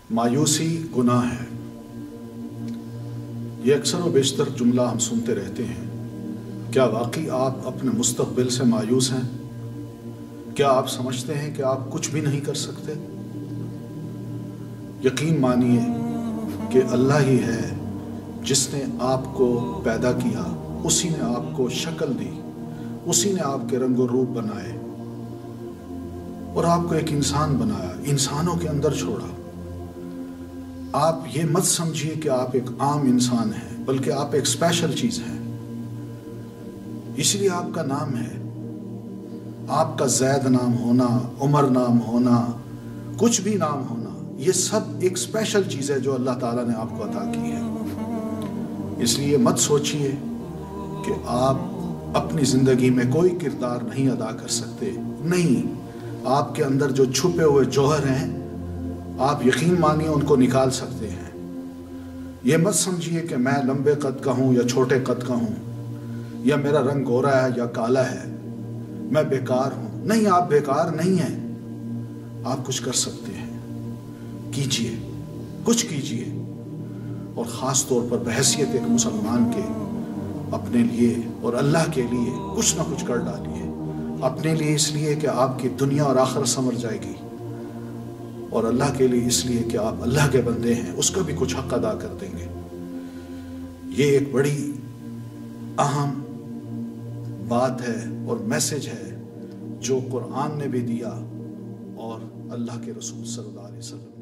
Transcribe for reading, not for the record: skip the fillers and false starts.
मायूसी गुनाह है। ये अक्सर व बेशतर जुमला हम सुनते रहते हैं। क्या वाकई आप अपने मुस्तकबिल से मायूस हैं? क्या आप समझते हैं कि आप कुछ भी नहीं कर सकते? यकीन मानिए कि अल्लाह ही है जिसने आपको पैदा किया, उसी ने आपको शक्ल दी, उसी ने आपके रंगो रूप बनाए और आपको एक इंसान बनाया, इंसानों के अंदर छोड़ा। आप ये मत समझिए कि आप एक आम इंसान हैं, बल्कि आप एक स्पेशल चीज हैं। इसलिए आपका नाम है। आपका जैद नाम होना, उमर नाम होना, कुछ भी नाम होना, ये सब एक स्पेशल चीज है जो अल्लाह ताला ने आपको अता की है। इसलिए मत सोचिए कि आप अपनी जिंदगी में कोई किरदार नहीं अदा कर सकते। नहीं, आपके अंदर जो छुपे हुए जौहर हैं, आप यकीन मानिए उनको निकाल सकते हैं। ये मत समझिए कि मैं लंबे कद का हूं या छोटे कद का हूं, या मेरा रंग गोरा है या काला है, मैं बेकार हूं। नहीं, आप बेकार नहीं हैं। आप कुछ कर सकते हैं। कीजिए, कुछ कीजिए, और ख़ास तौर पर बहैसियत एक मुसलमान के अपने लिए और अल्लाह के लिए कुछ ना कुछ कर डालिए। अपने लिए इसलिए कि आपकी दुनिया और आखिरत संवर जाएगी, और अल्लाह के लिए इसलिए कि आप अल्लाह के बंदे हैं, उसका भी कुछ हक अदा कर देंगे। ये एक बड़ी अहम बात है और मैसेज है जो कुरान ने भी दिया और अल्लाह के रसूल सल्लल्लाहु अलैहि वसल्लम